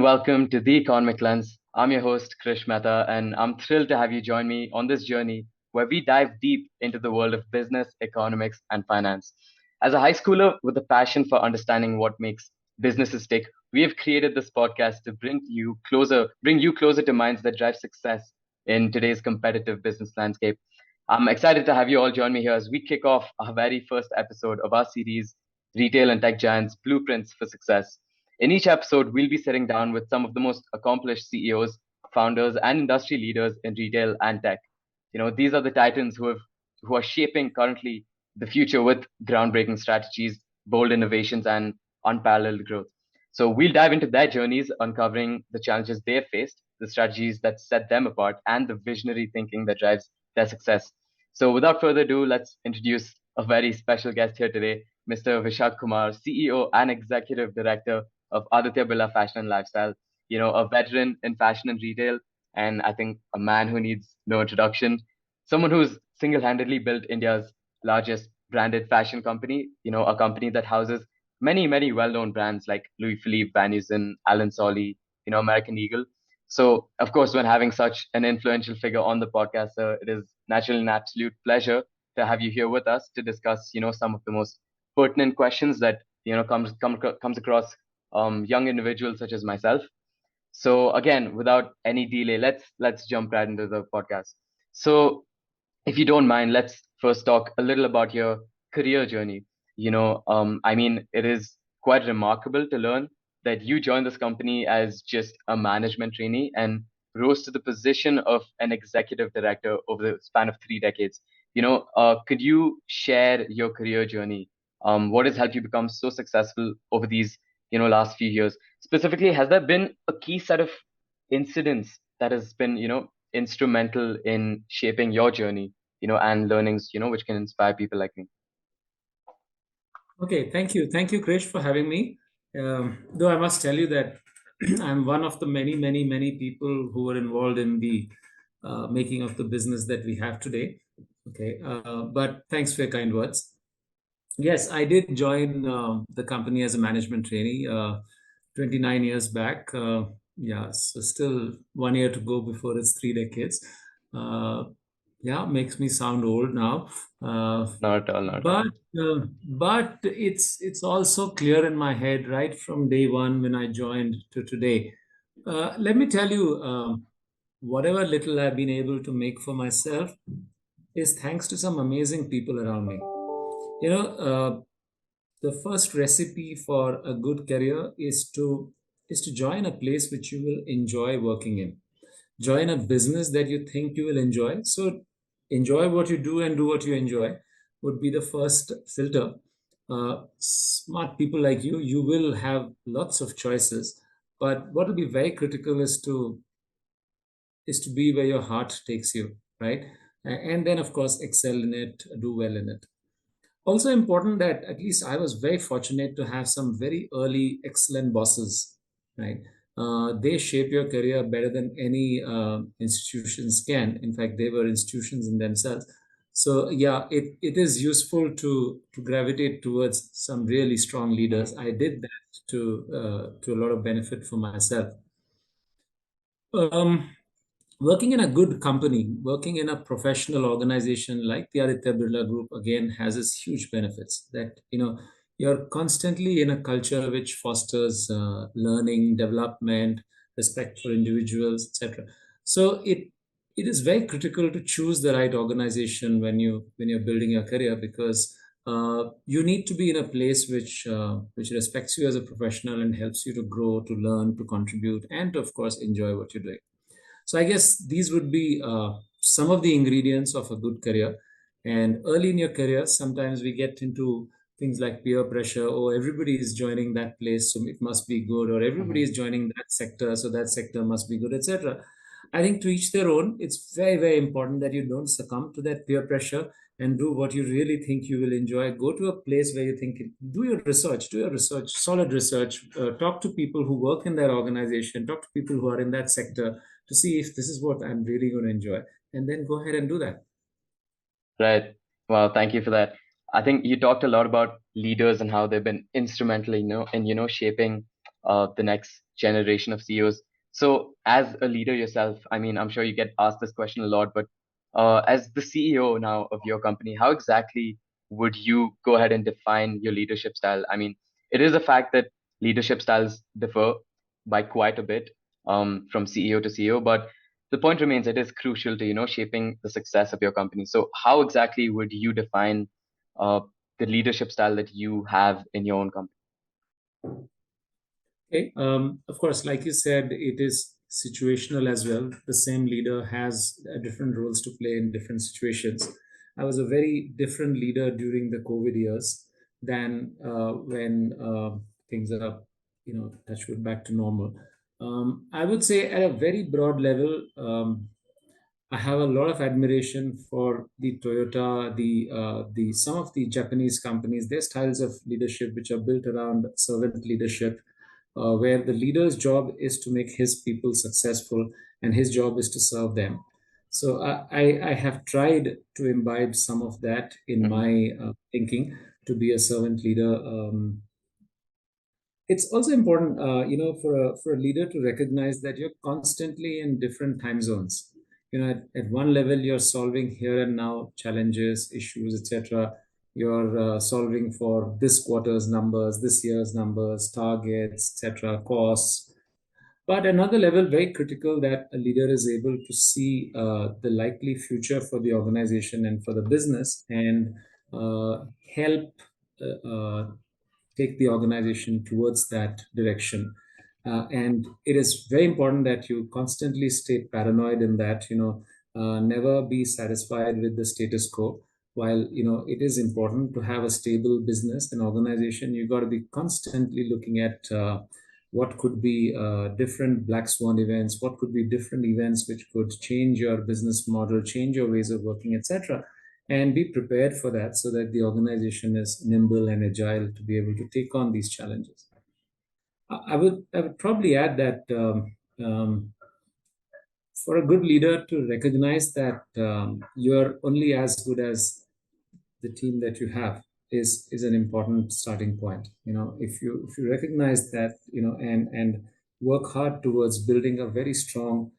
welcome to The Economic Lens. I'm your host, Krish Mehta, and I'm thrilled to have you join me on this journey where we dive deep into the world of business, economics, and finance. As a high schooler with a passion for understanding what makes businesses tick, we have created this podcast to bring you closer to minds that drive success in today's competitive business landscape. I'm excited to have you all join me here as we kick off our very first episode of our series, Retail and Tech Giants Blueprints for Success. In each episode, we'll be sitting down with some of the most accomplished CEOs, founders, and industry leaders in retail and tech. These are the titans who are shaping currently the future with groundbreaking strategies, bold innovations, and unparalleled growth. So we'll dive into their journeys, uncovering the challenges they've faced, the strategies that set them apart, and the visionary thinking that drives their success. So without further ado, let's introduce a very special guest here today, Mr. Vishak Kumar, CEO and Executive Director of Aditya Birla Fashion and Lifestyle. A veteran in fashion and retail, and I think a man who needs no introduction. Someone who's single-handedly built India's largest branded fashion company. A company that houses many, many well-known brands like Louis Philippe, Van Heusen, Allen Solly, American Eagle. So, of course, when having such an influential figure on the podcast, sir, it is naturally an absolute pleasure to have you here with us to discuss, some of the most pertinent questions that comes across young individuals such as myself. So again, without any delay, let's jump right into the podcast. So if you don't mind, let's first talk a little about your career journey. I mean, it is quite remarkable to learn that you joined this company as just a management trainee and rose to the position of an executive director over the span of 3 decades. Could you share your career journey? What has helped you become so successful over these, last few years? Specifically, has there been a key set of incidents that has been, instrumental in shaping your journey, and learnings, which can inspire people like me? Okay, thank you. Thank you, Krish, for having me. Though I must tell you that I'm one of the many, many, many people who were involved in the making of the business that we have today. Okay, but thanks for your kind words. Yes, I did join the company as a management trainee 29 years back. Yeah, so still 1 year to go before it's 3 decades. Uh, yeah, makes me sound old now. Not at all, not at all. But but it's also clear in my head right from day one when I joined to today. Let me tell you, whatever little I've been able to make for myself is thanks to some amazing people around me. You know, the first recipe for a good career is to join a place which you will enjoy working in. Join a business that you think you will enjoy. So enjoy what you do and do what you enjoy would be the first filter. Smart people like you will have lots of choices, but what will be very critical is to be where your heart takes you, right? And then of course excel in it, do well in it. Also important that at least I was very fortunate to have some very early excellent bosses, right? They shape your career better than any institutions can. In fact, they were institutions in themselves. So yeah, it is useful to gravitate towards some really strong leaders. I did that to a lot of benefit for myself. Um, Working in a good company, working in a professional organization like the Aditya Birla Group again has its huge benefits that you're constantly in a culture which fosters learning, development, respect for individuals, etc. So it is very critical to choose the right organization when you're building your career because you need to be in a place which respects you as a professional and helps you to grow, to learn, to contribute, and to, of course, enjoy what you're doing. So I guess these would be some of the ingredients of a good career. And early in your career, sometimes we get into things like peer pressure. Oh, everybody is joining that place, so it must be good. Or everybody Hmm. is joining that sector, so that sector must be good, etc. I think to each their own. It's very, very important that you don't succumb to that peer pressure and do what you really think you will enjoy. Go to a place where you think, do your research, solid research, talk to people who work in that organization, talk to people who are in that sector to see if this is what I'm really going to enjoy, and then go ahead and do that. Right. Well, thank you for that. I think you talked a lot about leaders and how they've been instrumental, in shaping the next generation of CEOs. So, as a leader yourself, I mean, I'm sure you get asked this question a lot, but as the CEO now of your company, how exactly would you go ahead and define your leadership style? I mean, it is a fact that leadership styles differ by quite a bit from CEO to CEO, but the point remains it is crucial to shaping the success of your company. So, how exactly would you define uh, the leadership style that you have in your own company? Okay. Of course, like you said, it is situational as well. The same leader has different roles to play in different situations. I was a very different leader during the COVID years than when things are, touch wood, back to normal. I would say at a very broad level, I have a lot of admiration for the Toyota, the some of the Japanese companies, their styles of leadership, which are built around servant leadership, where the leader's job is to make his people successful and his job is to serve them. So I have tried to imbibe some of that in Hmm. my thinking to be a servant leader. It's also important, for a leader to recognize that you're constantly in different time zones. At one level you're solving here and now challenges, issues, etc. You're solving for this quarter's numbers, this year's numbers, targets, etc., costs. But another level, very critical, that a leader is able to see the likely future for the organization and for the business, and help take the organization towards that direction. And it is very important that you constantly stay paranoid in that, never be satisfied with the status quo. While, it is important to have a stable business and organization, you got to be constantly looking at what could be different black swan events, what could be different events which could change your business model, change your ways of working, etc., and be prepared for that so that the organization is nimble and agile to be able to take on these challenges. I would probably add that for a good leader to recognize that you're only as good as the team that you have is an important starting point. If you recognize that, and work hard towards building a very strong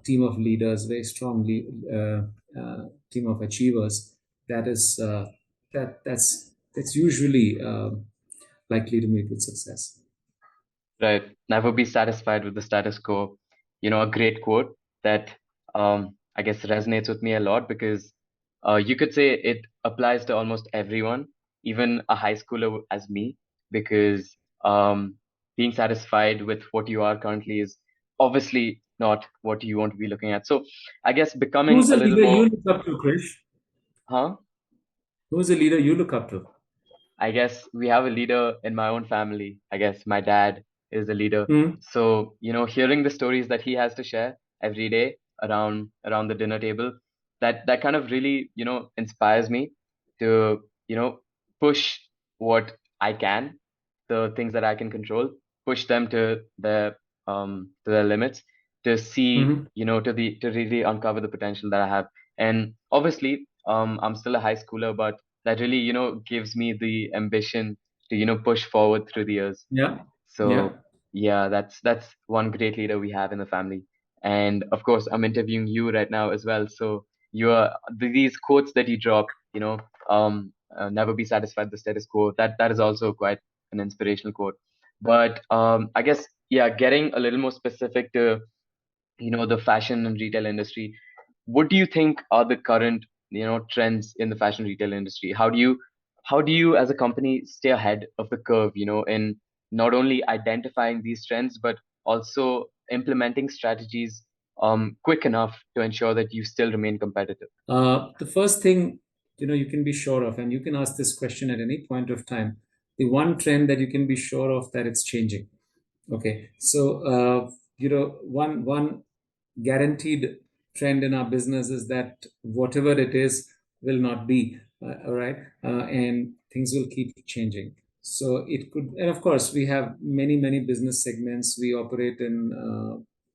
team of leaders, very strong team of achievers, that is that's usually likely to meet with success. Right. Never be satisfied with the status quo. A great quote that I guess resonates with me a lot because you could say it applies to almost everyone, even a high schooler as me, because being satisfied with what you are currently is obviously not what you want to be looking at. So I guess becoming Who's a a little leader you more, look up to, Krish? huh? Who's a leader you look up to? I guess we have a leader in my own family. I guess my dad is a leader. Hmm. So, hearing the stories that he has to share every day around the dinner table, that kind of really, inspires me to, push what I can, the things that I can control, push them to their limits, to see, Hmm. to really uncover the potential that I have. And obviously, I'm still a high schooler, but that really gives me the ambition to push forward through the years. Yeah. Yeah. So yeah, that's one great leader we have in the family. And of course I'm interviewing you right now as well, so these quotes that you drop, never be satisfied with the status quo, that is also quite an inspirational quote. But I guess, yeah, getting a little more specific to the fashion and retail industry, what do you think are the current trends in the fashion retail industry? How do you as a company stay ahead of the curve, in not only identifying these trends but also implementing strategies quick enough to ensure that you still remain competitive? The first thing, you can be sure of, and you can ask this question at any point of time. The one trend that you can be sure of, that it's changing. Okay, so one guaranteed trend in our business is that whatever it is will not be. All right, and things will keep changing. So it could, and of course, we have many business segments. We operate in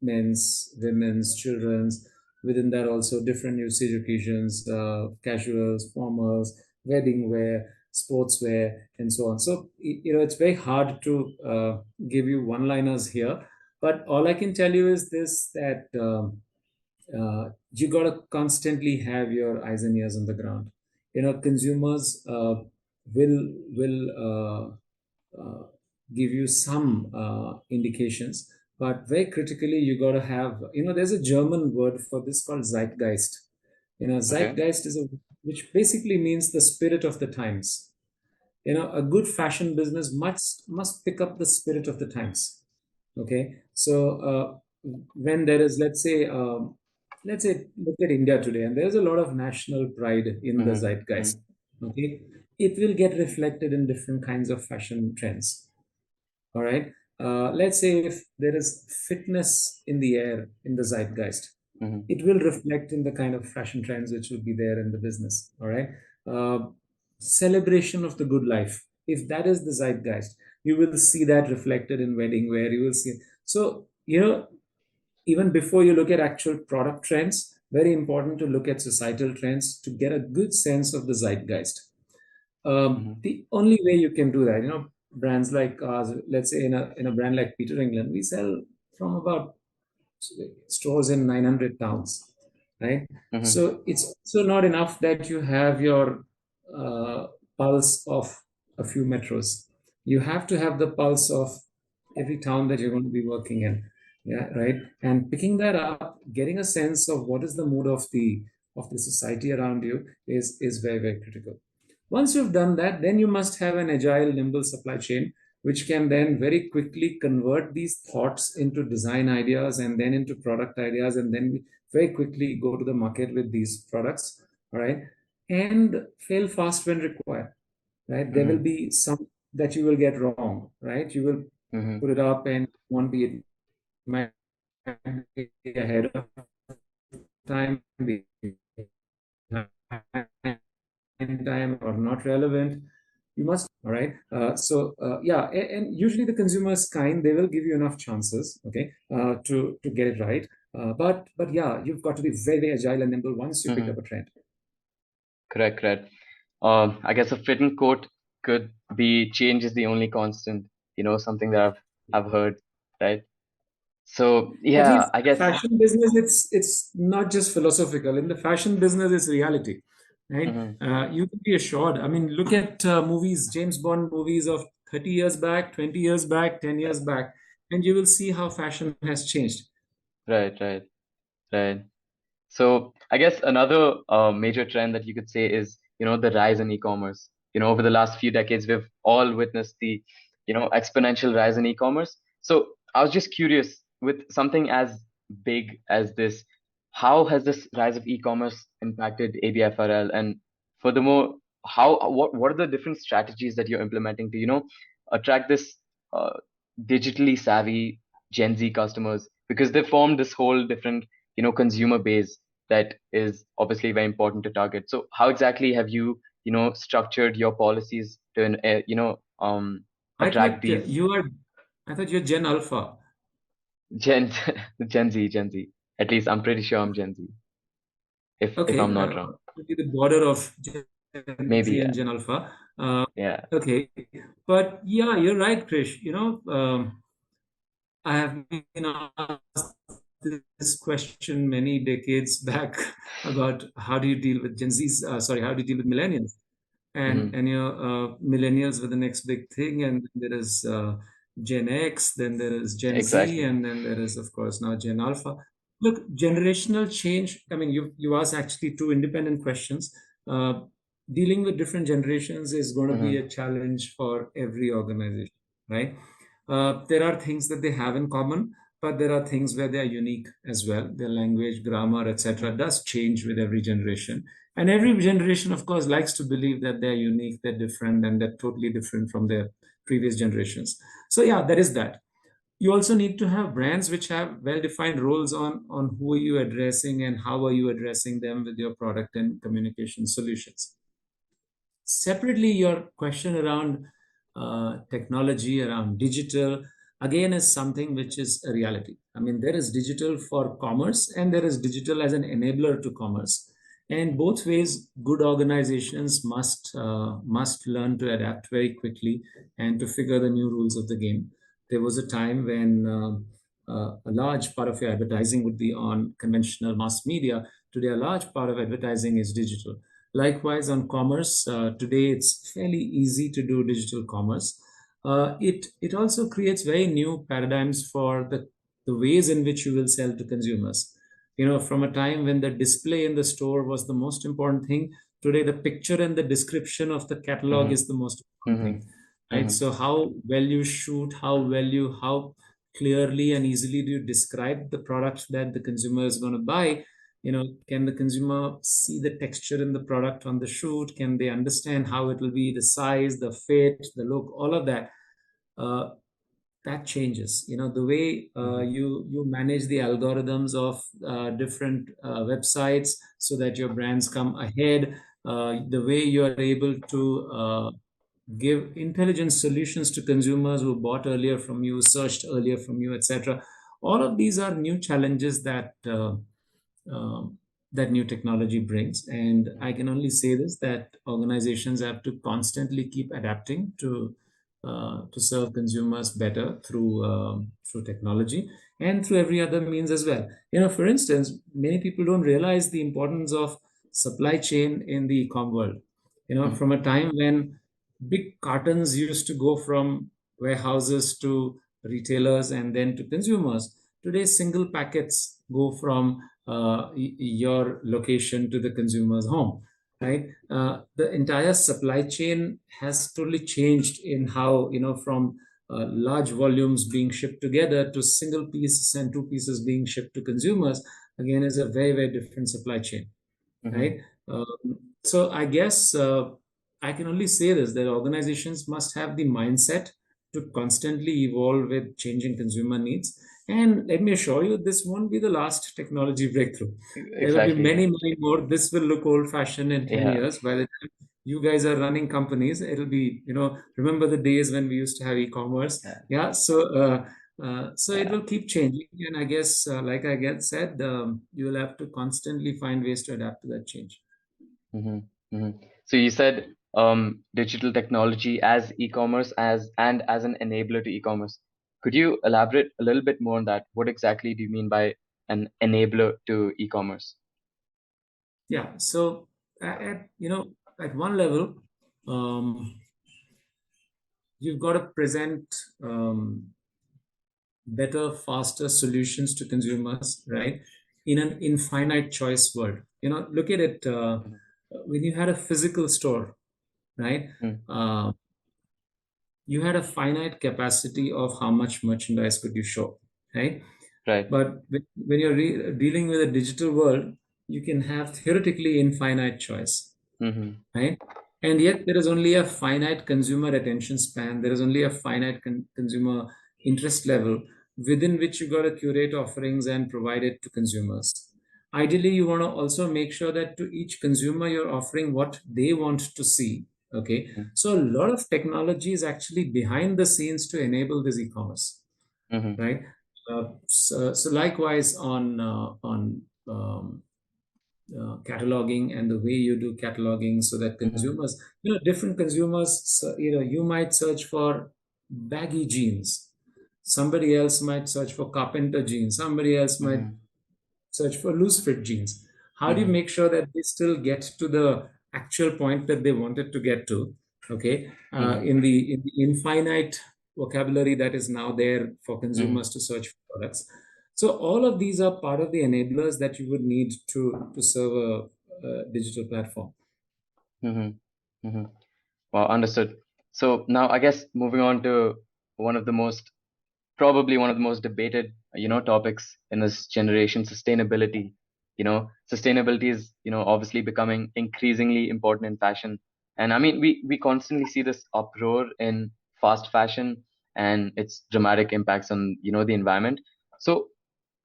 men's, women's, children's. Within that, also different usage occasions, casuals, formals, wedding wear. sportswear, and so on. So it's very hard to give you one-liners here, but all I can tell you is this, that you got to constantly have your eyes and ears on the ground. Consumers will give you some indications, but very critically, you got to have, there's a German word for this called Zeitgeist. Okay. Zeitgeist is which basically means the spirit of the times. A good fashion business must pick up the spirit of the times. Okay, so when there is, let's say, look at India today, and there's a lot of national pride in the Mm-hmm. Mm-hmm. zeitgeist. Okay, it will get reflected in different kinds of fashion trends. All right, let's say if there is fitness in the air in the zeitgeist, Mm-hmm. it will reflect in the kind of fashion trends which will be there in the business. All right, uh, celebration of the good life, if that is the zeitgeist, you will see that reflected in wedding wear. You will see. So even before you look at actual product trends, very important to look at societal trends to get a good sense of the zeitgeist. Mm-hmm. The only way you can do that, brands like ours, let's say in a brand like Peter England, we sell from about stores in 900 towns, right? Mm-hmm. So it's also not enough that you have your uh, pulse of a few metros. You have to have the pulse of every town that you're going to be working in. Yeah, right. And picking that up, getting a sense of what is the mood of the society around you is very, very critical. Once you've done that, then you must have an agile, nimble supply chain, which can then very quickly convert these thoughts into design ideas and then into product ideas, and then very quickly go to the market with these products. All right. And fail fast when required. Right. There will Mm-hmm. be some that you will get wrong. Right. You will Mm-hmm. put it up and won't be, it might be ahead of time, behind time, or not relevant. You must. All right. So yeah, and usually the consumer is kind, they will give you enough chances, okay, to get it right. But yeah, you've got to be very, very agile and nimble once you pick Mm-hmm. up a trend. Correct, correct. I guess a fitting quote could be change is the only constant, something that I've heard, right? So At yeah, least I in the guess. fashion business, it's not just philosophical. In the fashion business, it's reality, right? Mm-hmm. You can be assured. I mean, look at movies, James Bond movies of 30 years back, 20 years back, 10 years back, and you will see how fashion has changed. Right, right, right. So I guess another major trend that you could say is, the rise in e-commerce. Over the last few decades, we've all witnessed the, exponential rise in e-commerce. So I was just curious, with something as big as this, how has this rise of e-commerce impacted ABFRL? And furthermore, what are the different strategies that you're implementing to, attract this uh, digitally savvy Gen Z customers? Because they formed this whole different, consumer base that is obviously very important to target. So how exactly have you, structured your policies to, I attract thought these I thought you're Gen Alpha. Gen Gen Z? At least I'm pretty sure I'm Gen Z, if Okay, I'm not wrong. maybe the border of Gen Maybe, Z yeah, and Gen Alpha. Uh, yeah. okay, but yeah, you're right, Krish. I have been asked this question many decades back about how do you deal with Gen Zs? Sorry, how do you deal with millennials? And Hmm. millennials were the next big thing, and there is Gen X, then there is Gen Z, Exactly. and then there is, of course, now Gen Alpha. Look, generational change. I mean, you asked actually two independent questions. Uh, Dealing with different generations is going to be Hmm. a challenge for every organization, right? There are things that they have in common, but there are things where they are unique as well. Their language, grammar, etc., Hmm. does change with every generation. And every generation, of course, likes to believe that they're unique, they're different, and they're totally different from their previous generations. So, yeah, there is that. You also need to have brands which have well-defined roles on who are you addressing and how are you addressing them with your product and communication solutions. Separately, your question around technology, around digital, again, is something which is a reality. I mean, there is digital for commerce and there is digital as an enabler to commerce. And both ways, good organizations must learn to adapt very quickly and to figure the new rules of the game. There was a time when a large part of your advertising would be on conventional mass media. Today, a large part of advertising is digital. Likewise, on commerce, today it's fairly easy to do digital commerce. It also creates very new paradigms for the ways in which you will sell to consumers. From a time when the display in the store was the most important thing, today the picture and the description of the catalog Mm-hmm. is the most important Mm-hmm. thing, right? Mm-hmm. So how well you shoot, how clearly and easily do you describe the product that the consumer is going to buy? Can the consumer see the texture in the product on the shoot? Can they understand how it will be, the size, the fit, the look, all of that? uh, that changes. The way Mm-hmm. you manage the algorithms of different websites so that your brands come ahead, the way you are able to give intelligent solutions to consumers who bought earlier from you, searched earlier from you, etc. All of these are new challenges um, that new technology brings. And I can only say this, that organizations have to constantly keep adapting to serve consumers better through technology and through every other means as well. For instance, many people don't realize the importance of supply chain in the e-com world. Mm-hmm. From a time when big cartons used to go from warehouses to retailers and then to consumers, today single packets go from your location to the consumer's home, right? The entire supply chain has totally changed in how, from large volumes being shipped together to single pieces and two pieces being shipped to consumers, again, is a very, very different supply chain, Mm-hmm. right? So I guess I can only say this, that organizations must have the mindset to constantly evolve with changing consumer needs. And let me assure you, this won't be the last technology breakthrough. There will be Exactly. many, many more. This will look old fashioned in 10 Yeah. years. By the time you guys are running companies, it'll be, remember the days when we used to have e-commerce. Yeah. Yeah. So it Yeah. will keep changing. And I guess, like I get said, you will have to constantly find ways to adapt to that change. Mm-hmm. Mm-hmm. So you said digital technology as e-commerce and as an enabler to e-commerce. Could you elaborate a little bit more on that? What exactly do you mean by an enabler to e-commerce? Yeah. So at one level, um, you've got to present better, faster solutions to consumers, right? In an infinite choice world. Look at it. When you had a physical store, right? Mm-hmm. Uh, you had a finite capacity of how much merchandise could you show, right? Right. But when you're dealing with a digital world, you can have theoretically infinite choice, Mm-hmm. right? And yet there is only a finite consumer attention span. There is only a finite consumer interest level within which you got to curate offerings and provide it to consumers. Ideally, you want to also make sure that to each consumer you're offering what they want to see. Okay, so a lot of technology is actually behind the scenes to enable this e-commerce, Mm-hmm. right? So likewise on cataloging and the way you do cataloging, so that Mm-hmm. consumers, different consumers, so, you might search for baggy jeans, somebody else might search for carpenter jeans, somebody else might Mm-hmm. search for loose fit jeans. How do you Mm-hmm. make sure that they still get to the actual point that they wanted to get to? Okay, Mm-hmm. in the infinite vocabulary that is now there for Mm-hmm. consumers to search for products. So all of these are part of the enablers that you would need to serve a digital platform. Mm-hmm. Mm-hmm. Well, understood. So now I guess moving on to one of the most probably one of the most debated topics in this generation, sustainability. Sustainability is obviously becoming increasingly important in fashion, and I mean we constantly see this uproar in fast fashion and its dramatic impacts on the environment. So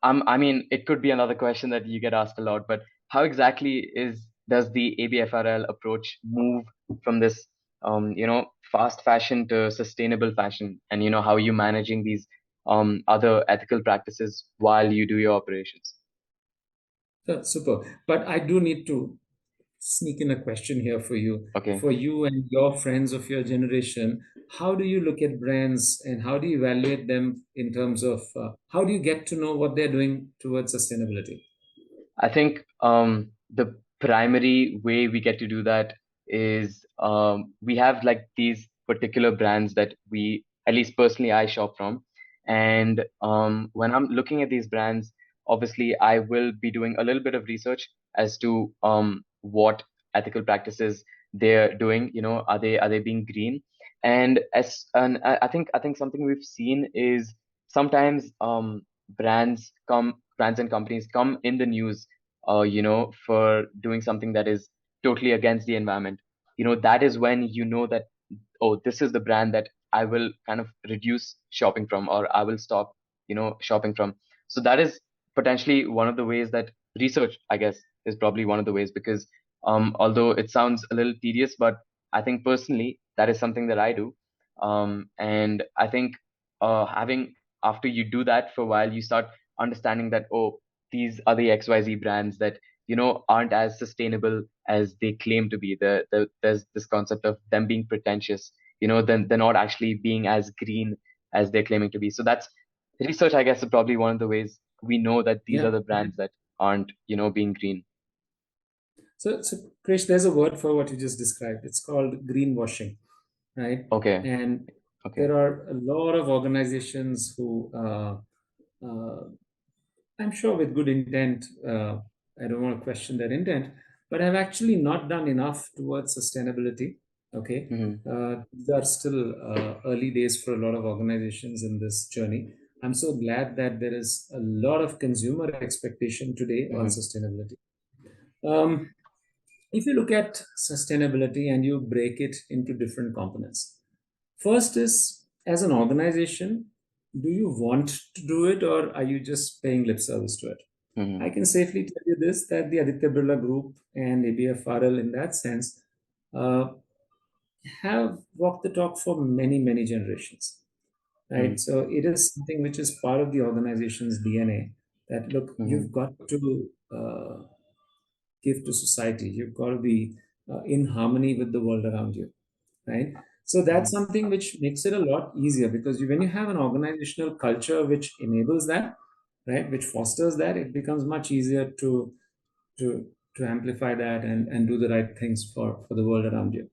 I mean, it could be another question that you get asked a lot, but how exactly does the ABFRL approach move from this, fast fashion to sustainable fashion, and how you managing these other ethical practices while you do your operations? Super. But I do need to sneak in a question here for you. Okay. For you and your friends of your generation, how do you look at brands and how do you evaluate them in terms of how do you get to know what they're doing towards sustainability? I think the primary way we get to do that is we have like these particular brands that we, at least personally, I shop from. And when I'm looking at these brands, obviously, I will be doing a little bit of research as to what ethical practices they're doing. Are they being green? And I think something we've seen is sometimes brands and companies come in the news for doing something that is totally against the environment. That is when you know that, oh, this is the brand that I will kind of reduce shopping from, or I will stop, shopping from. So that is potentially one of the ways that research, I guess, is probably one of the ways, because although it sounds a little tedious, but I think personally that is something that I do. And I think having after you do that for a while, you start understanding that, oh, these are the XYZ brands that aren't as sustainable as they claim to be. There's this concept of them being pretentious. Then they're not actually being as green as they're claiming to be. So that's research, I guess, is probably one of the ways we know that these Yeah. are the brands that aren't being green. So Krish, there's a word for what you just described. It's called greenwashing, right? Okay. And Okay. there are a lot of organizations who, I'm sure with good intent, I don't want to question their intent, but have actually not done enough towards sustainability. Okay. Mm-hmm. These are still early days for a lot of organizations in this journey. I'm so glad that there is a lot of consumer expectation today on Mm-hmm. sustainability. Um, if you look at sustainability and you break it into different components, first is as an organization, do you want to do it or are you just paying lip service to it? Mm-hmm. I can safely tell you this that the Aditya Birla Group and ABFRL, in that sense, uh, have walked the talk for many, many generations. Right. So it is something which is part of the organization's DNA that, look, Mm-hmm. you've got to give to society. You've got to be in harmony with the world around you, right? So Mm-hmm. that's something which makes it a lot easier because when you have an organizational culture which enables that, right, which fosters that, it becomes much easier to to amplify that and do the right things for the world around you.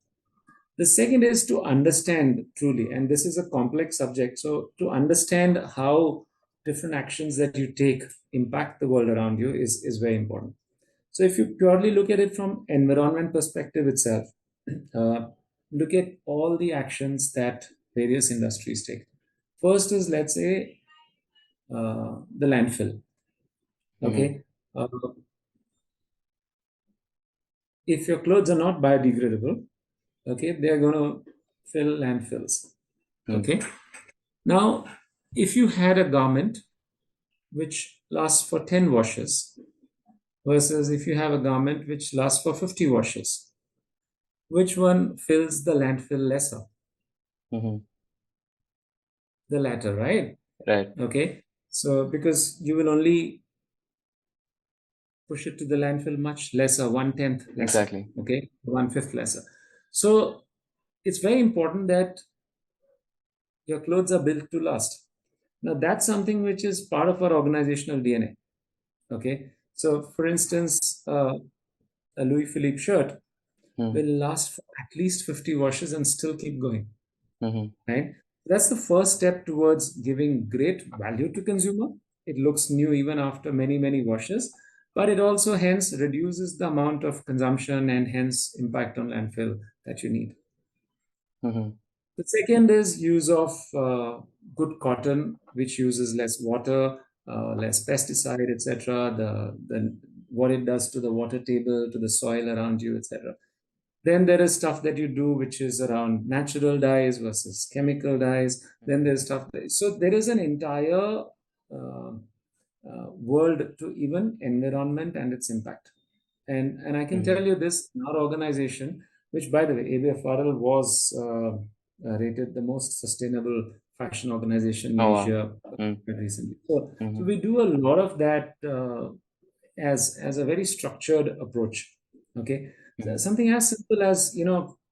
The second is to understand truly, and this is a complex subject. So to understand how different actions that you take impact the world around you is very important. So if you purely look at it from environment perspective itself, uh, look at all the actions that various industries take. First is, let's say, the landfill. Mm-hmm. Okay, if your clothes are not biodegradable, okay, they are going to fill landfills. Okay, now if you had a garment which lasts for 10 washes versus if you have a garment which lasts for 50 washes, which one fills the landfill lesser? Mm-hmm. The latter, right? Right. Okay. So because you will only push it to the landfill much lesser, 1/10 lesser. Exactly. Okay. 1/5 lesser. So it's very important that your clothes are built to last. Now that's something which is part of our organizational DNA. Okay. So for instance, a Louis Philippe shirt Mm-hmm. will last for at least 50 washes and still keep going. Mm-hmm. Right? That's the first step towards giving great value to consumer. It looks new even after many, many washes, but it also hence reduces the amount of consumption and hence impact on landfill that you need. Mm-hmm. The second is use of good cotton, which uses less water, less pesticide, etc. The what it does to the water table, to the soil around you, etc. Then there is stuff that you do which is around natural dyes versus chemical dyes. Then there's stuff. So there is an entire uh, world to even environment and its impact. And I can Mm-hmm. tell you this, in our organization, which by the way, ABFRL was rated the most sustainable fashion organization in Oh wow. Asia recently. So Mm-hmm. we do a lot of that as a very structured approach. Okay. Mm-hmm. Something as simple as,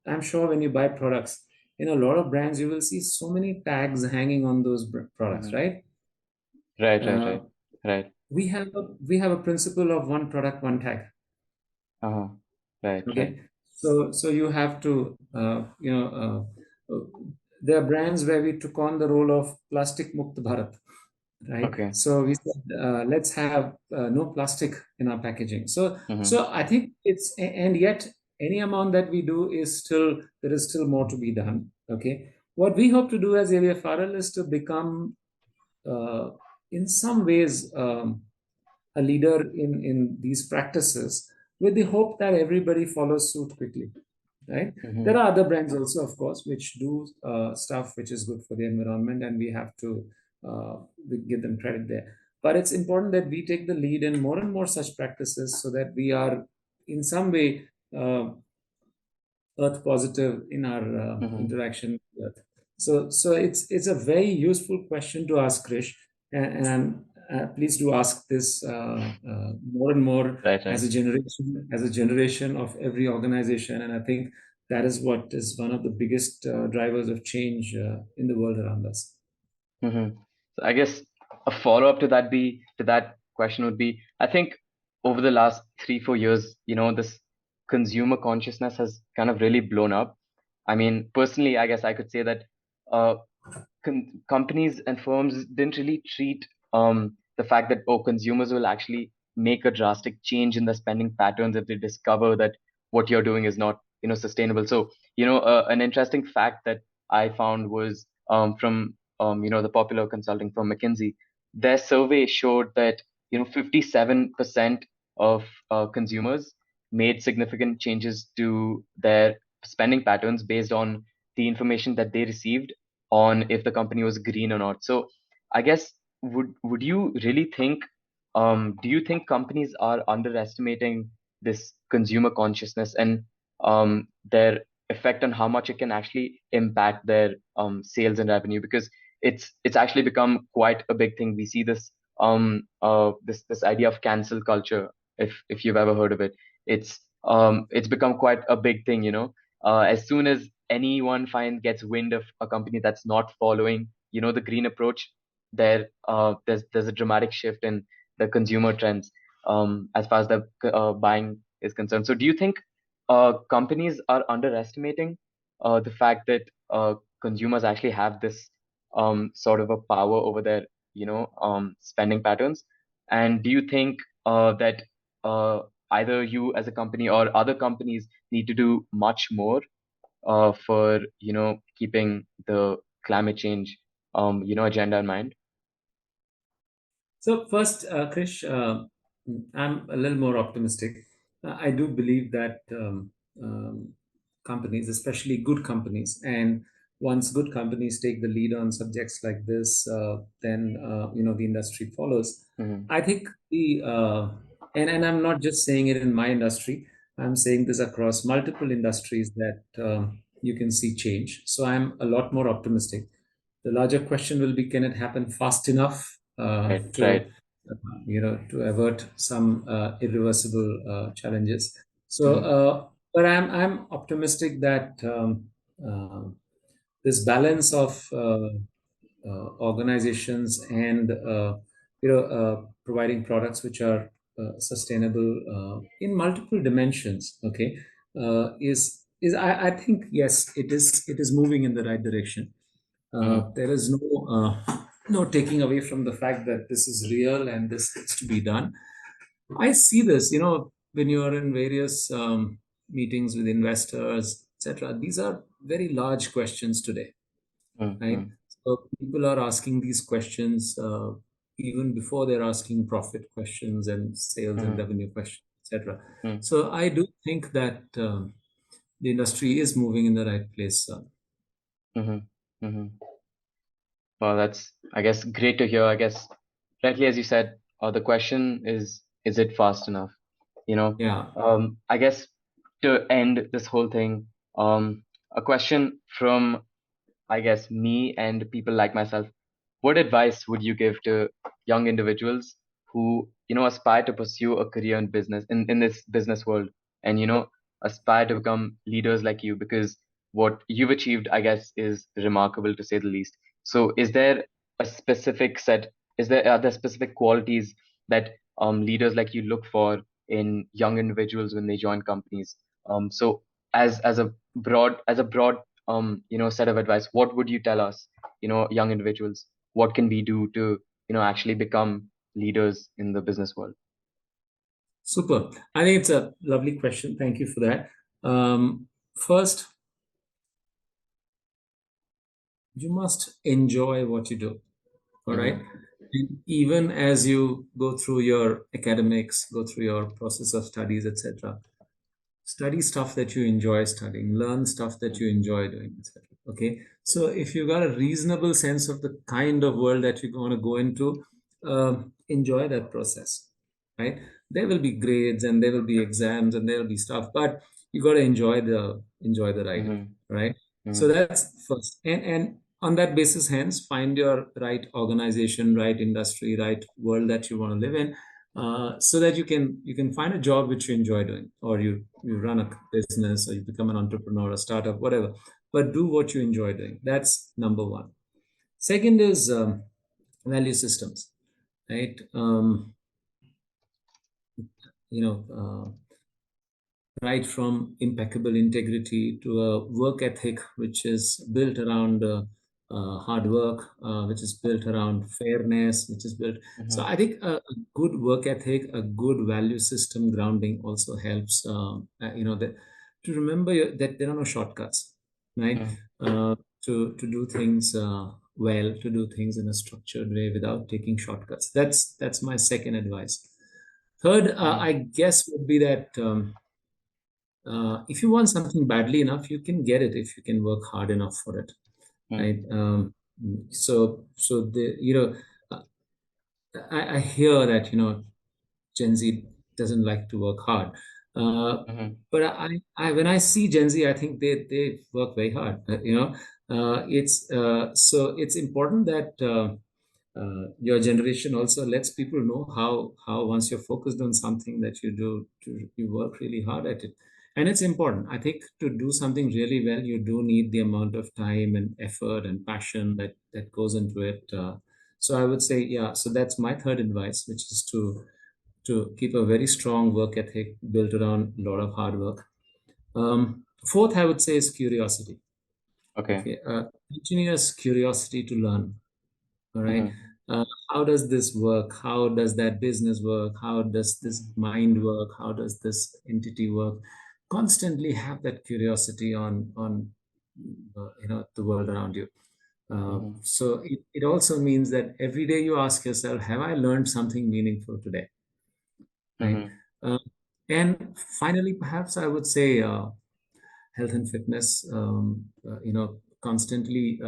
I'm sure when you buy products, in a lot of brands, you will see so many tags hanging on those products, Mm-hmm. right? Right, right, Uh, right, right. we have a principle of one product, one tag. Uh-huh. Right, right. Okay, so you have to, there are brands where we took on the role of plastic mukt Bharat, right? Okay. So we said, let's have no plastic in our packaging. So Mm-hmm. so I think and yet any amount that we do is still, there is still more to be done. Okay, what we hope to do as ABFRL is to become, uh, in some ways, a leader in these practices, with the hope that everybody follows suit quickly, right? There Mm-hmm. are other brands also, of course, which do stuff which is good for the environment, and we have to, uh, we give them credit there. But it's important that we take the lead in more and more such practices, so that we are in some way, earth positive in our Mm-hmm. interaction with earth. So it's a very useful question to ask, Krish, and please do ask this more and more, Right, as right. a generation of every organization. And I think that is what is one of the biggest drivers of change in the world around us. Mm-hmm. So I guess a follow-up to that question would be, I think over the last 3, 4 years, this consumer consciousness has kind of really blown up. I mean, personally, I guess I could say that uh, companies and firms didn't really treat the fact that, oh, consumers will actually make a drastic change in the spending patterns if they discover that what you're doing is not sustainable. So an interesting fact that I found was from the popular consulting firm McKinsey. Their survey showed that 57% of consumers made significant changes to their spending patterns based on the information that they received on if the company was green or not. So I guess, would you really think, do you think companies are underestimating this consumer consciousness and their effect on how much it can actually impact their sales and revenue? Because it's actually become quite a big thing. We see this idea of cancel culture, if you've ever heard of it. It's become quite a big thing, as soon as anyone gets wind of a company that's not following the green approach, there's a dramatic shift in the consumer trends, as far as the buying is concerned. So do you think companies are underestimating the fact that consumers actually have this sort of a power over their spending patterns? And do you think that uh, either you as a company or other companies need to do much more for keeping the climate change agenda in mind? So first, Krish, I'm a little more optimistic. I do believe that companies, especially good companies, and once good companies take the lead on subjects like this, then the industry follows. Hmm. I think and I'm not just saying it in my industry. I'm saying this across multiple industries, that you can see change. So I'm a lot more optimistic. The larger question will be, can it happen fast enough Right, to right. to avert some irreversible challenges? So, Hmm. but I'm optimistic that uh, this balance of organizations and providing products which are sustainable in multiple dimensions, okay, is I think, yes, it is moving in the right direction. Hmm. There is no taking away from the fact that this is real and this needs to be done. I see this, when you are in various meetings with investors, etc. These are very large questions today, right? Hmm. So people are asking these questions even before they're asking profit questions and sales and Hmm. revenue questions, etc. Hmm. So I do think that the industry is moving in the right place. Hmm. Hmm. Well, that's, I guess, great to hear. I guess, rightly as you said, the question is it fast enough? Yeah. I guess, to end this whole thing, a question from, I guess, me and people like myself. What advice would you give to young individuals who, aspire to pursue a career in business, in this business world? And, aspire to become leaders like you, because what you've achieved, I guess, is remarkable to say the least. So is there a specific set, are there specific qualities that leaders like you look for in young individuals when they join companies? So as a broad set of advice, what would you tell us, young individuals, what can we do to actually become leaders in the business world? Super. I think it's a lovely question. Thank you for that. First, you must enjoy what you do. All right. Mm-hmm. And even as you go through your academics, go through your process of studies, etc., study stuff that you enjoy studying, learn stuff that you enjoy doing, etc. Okay. So if you've got a reasonable sense of the kind of world that you're going to go into, enjoy that process, right? There will be grades and there will be exams and there will be stuff, but you got to enjoy the ride, Mm-hmm. right? So Mm-hmm. that's first. And on that basis, hence, find your right organization, right industry, right world that you want to live in, so that you can find a job which you enjoy doing, or you run a business, or you become an entrepreneur, a startup, whatever. But do what you enjoy doing. That's number one. Second is value systems, right? You know, right from impeccable integrity to a work ethic which is built around hard work, which is built around fairness, which is built. So Mm-hmm. I think a good work ethic, a good value system grounding also helps. That to remember that there are no shortcuts, right? Mm-hmm. Uh, to do things well, to do things in a structured way without taking shortcuts. That's my second advice. Third, I guess would be that. If you want something badly enough, you can get it if you can work hard enough for it, Mm-hmm. right? So the uh, I hear that Gen Z doesn't like to work hard, uh, Mm-hmm. but I when I see Gen Z, I think they work very hard. It's important that. Your generation also lets people know how once you're focused on something that you do you work really hard at it, and it's important. I think to do something really well, you do need the amount of time and effort and passion that goes into it. So I would say, yeah, so that's my third advice, which is to keep a very strong work ethic built around a lot of hard work. Fourth, I would say, is curiosity. Okay. Okay, continuous curiosity to learn. All right. Mm-hmm. How does this work? How does that business work? How does this mind work? How does this entity work? Constantly have that curiosity on the world around you. Mm-hmm. So it also means that every day you ask yourself, have I learned something meaningful today? Right. Mm-hmm. Uh, and finally, perhaps I would say health and fitness, constantly.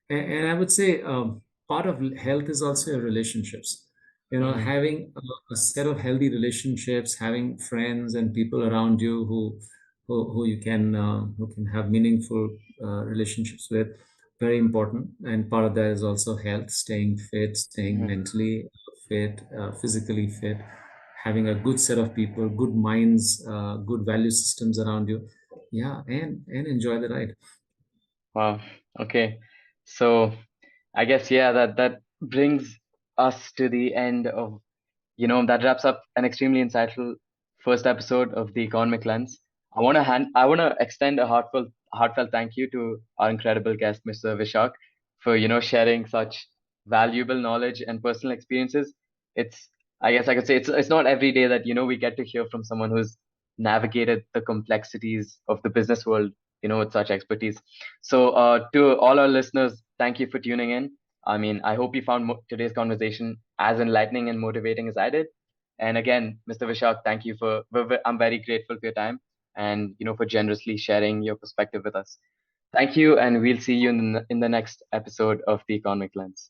And I would say part of health is also your relationships. Mm-hmm. Having a set of healthy relationships, having friends and people around you who you can have meaningful relationships with, very important. And part of that is also health, staying fit, staying Mm-hmm. mentally fit, physically fit, having a good set of people, good minds, good value systems around you. Yeah, and enjoy the ride. Wow. Okay. So I guess, yeah, that brings us to the end of, that wraps up an extremely insightful first episode of the Economic Lens. I want to extend a heartfelt thank you to our incredible guest, Mr. Vishak, for sharing such valuable knowledge and personal experiences. It's, I guess I could say, it's not every day that we get to hear from someone who's navigated the complexities of the business world, with such expertise. So, to all our listeners, thank you for tuning in. I mean, I hope you found today's conversation as enlightening and motivating as I did. And again, Mr. Vishak, thank you I'm very grateful for your time and, for generously sharing your perspective with us. Thank you, and we'll see you in the next episode of The Economic Lens.